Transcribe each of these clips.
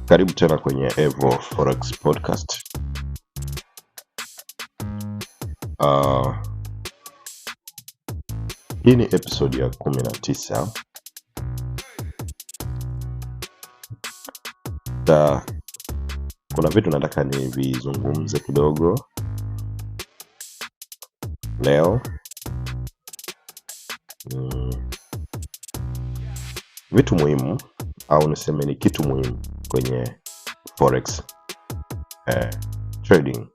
Karibu tena kwenye Evo Forex Podcast. Hii ni episode ya 19. Kuna vitu nataka nivizungumze kidogo leo. Vitu muhimu au niseme ni kitu muhimu kwenye Forex trading.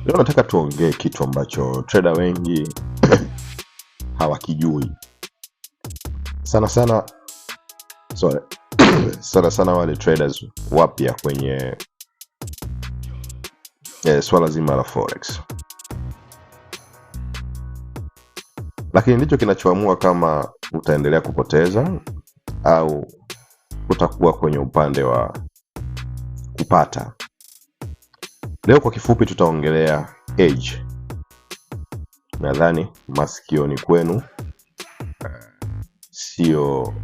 Leo nataka tuongee kitu ambacho trader wengi hawakijui. Sana sana wale traders wapya kwenye swala zima la Forex. Lakini ndicho kinachoamua kama utaendelea kupoteza au utakuwa kwenye upande wa kupata. Leo kwa kifupi tutaongelea age. Nadhani masikioni kwenu sio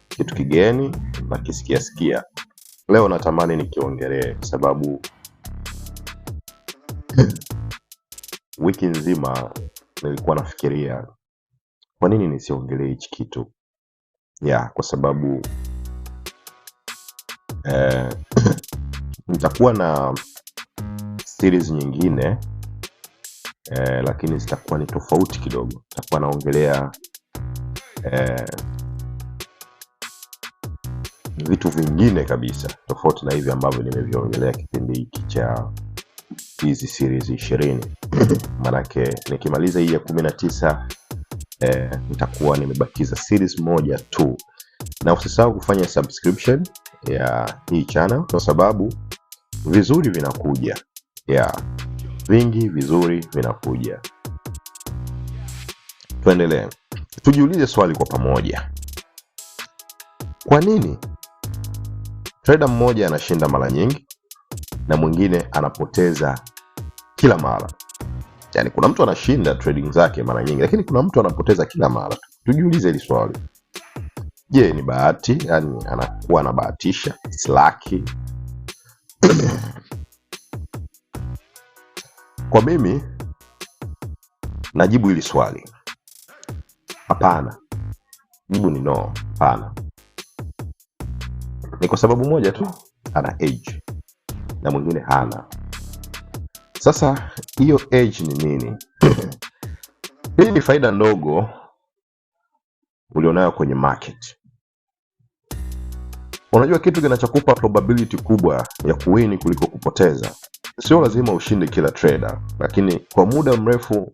kitu kigeni na kisikia. Leo natamani nikiongelee sababu wiki nzima nilikuwa nafikiria kwa nini nisiongelee hichi kitu. Kwa sababu nitakuwa na series nyingine lakini zitakuwa ni tofauti kidogo. Nitakuwa naongelea vitu vingine kabisa tofauti na hivi ambavyo nimeviongelea kipindi hiki cha hizi series 20. Manake nikimaliza hii ya 19 nitakuwa nimebakiza series moja tu. Na usisahau kufanya subscription ya hii channel kwa sababu vizuri vinakuja. Vingi vizuri vinakuja. Tuendelee. Tujiulize swali kwa pamoja. Kwa nini trader mmoja anashinda mara nyingi na mwingine anapoteza kila mara? Yaani kuna mtu anashinda trading zake mara nyingi lakini kuna mtu anapoteza kila mara. Tujiulize hili swali. Je, ni bahati? Yaani anakuwa anabahatisha, slaki? Kwa mimi najibu hili swali hapana. Jibu ni no, hapana. Ni kwa sababu moja tu, ana age na mwingine hana. Sasa hiyo age ni nini? Hii ni faida ndogo ulionayo kwenye market. Unajua kitu kinachokupa probability kubwa ya kuwini kuliko kupoteza. Sio lazima ushinde kila trader, lakini kwa muda mrefu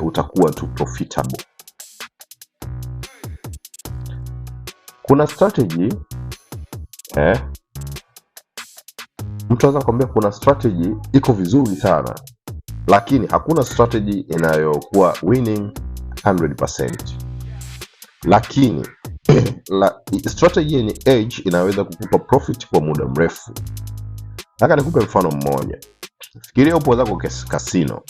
utakuwa tu profitable. Kuna strategy mtu anaweza kuambia kuna strategy iko vizuri sana, lakini hakuna strategy inayokuwa winning 100%. Lakini strategy yenye edge inaweza kukupa profit kwa muda mrefu. Nataka nikupe mfano mmoja. Fikiria upo zako casino.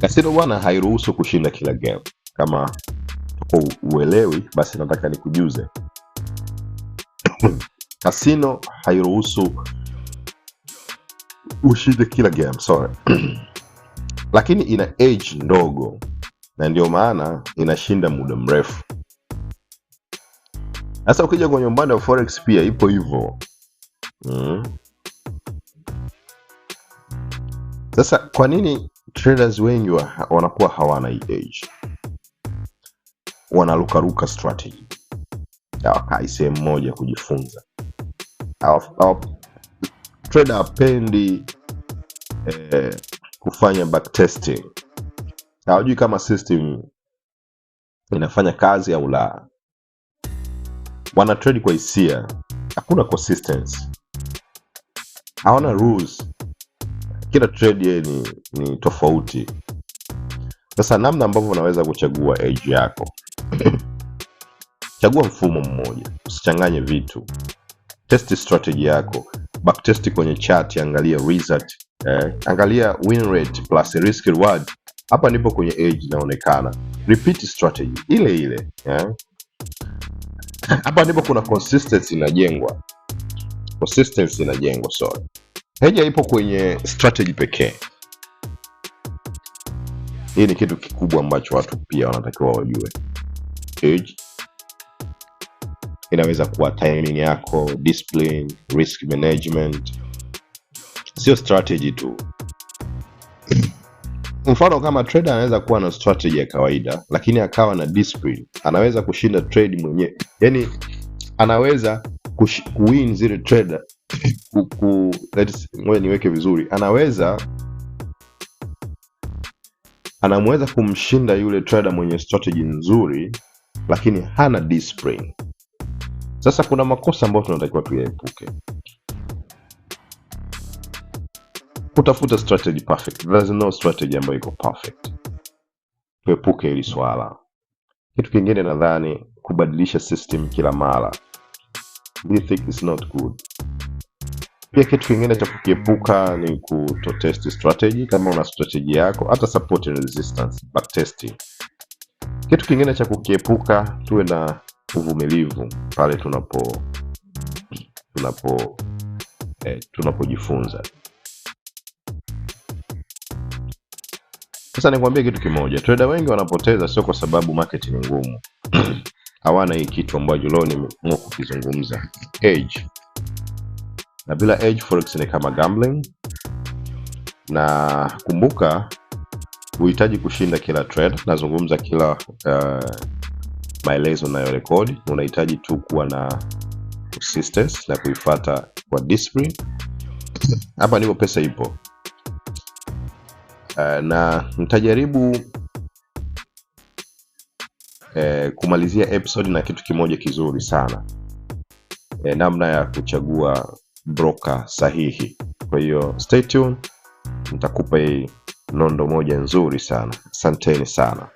Casino bwana hairuhusu kushinda kila game. Kama uko uelewi basi nataka nikujuze. Casino hairuhusu ushinde kila game, sorry. Lakini ina age ndogo na ndio maana inashinda muda mrefu. Sasa ukija kwenye upande wa Forex pia ipo hivyo. Sasa kwa nini traders wengi wanakuwa hawana hii age? Wanarukaruka strategy. Hawakai sehemu moja kujifunza. Trader hapendi kufanya backtesting. Hawajui kama system inafanya kazi au la. Wana trade kwa hisia. Hakuna consistency. Hawana rules. Kila trade ni tofauti. Sasa namna ambavyo unaweza kuchagua edge yako. Chagua mfumo mmoja. Usichanganye vitu. Test strategy yako. Backtest kwenye chart, angalia result. Angalia win rate plus risk reward. Hapa ndipo kwenye edge inaonekana. Repeat strategy ile ile. Hapa ndipo kuna consistency inajengwa. Sorry. Hedge ipo kwenye strategy pekee. Hii ni kitu kikubwa ambacho watu pia wanatakiwa wajue. Hedge inaweza kuwa timing yako, discipline, risk management, sio strategy tu. Mfano kama trader anaweza kuwa na strategy ya kawaida lakini akawa na discipline, anaweza kushinda trade mwenyewe. Yaani anaweza kuwin zile trader ngoja niweke vizuri. Anamweza kumshinda yule trader mwenye strategy nzuri lakini hana discipline. Sasa kuna makosa ambayo tunatakiwa tuyaepuke. Kutafuta strategy perfect. There's no strategy ambayo iko perfect. Tuepuke hili swala. Kitu kingine nadhani kubadilisha system kila mara. We think it's not good. Pia kitu kingine cha kukiepuka ni kutotest strategy. Kama una strategy yako, hata support and resistance, backtesting. Kitu kingine cha kukiepuka, tuwe na uvumilivu pale tunapojifunza. Sasa nikwambie kitu kimoja, trader wengi wanapoteza sio kwa sababu market ni ngumu. Hawana hii kitu ambacho leo nimeamua kukizungumza, edge. Na bila edge, forex ni kama gambling. Na kumbuka, uhitaji kushinda kila trade. Nazungumza kila maelezo na rekodi. Unahitaji tu kuwa na consistency na kuifuata kwa discipline. Hapa ndipo pesa ipo. Na nitajaribu kumalizia episode na kitu kimoja kizuri sana, namna ya kuchagua broker sahihi. Kwa hiyo stay tuned, nitakupa hii nondo moja nzuri sana. Asanteni sana.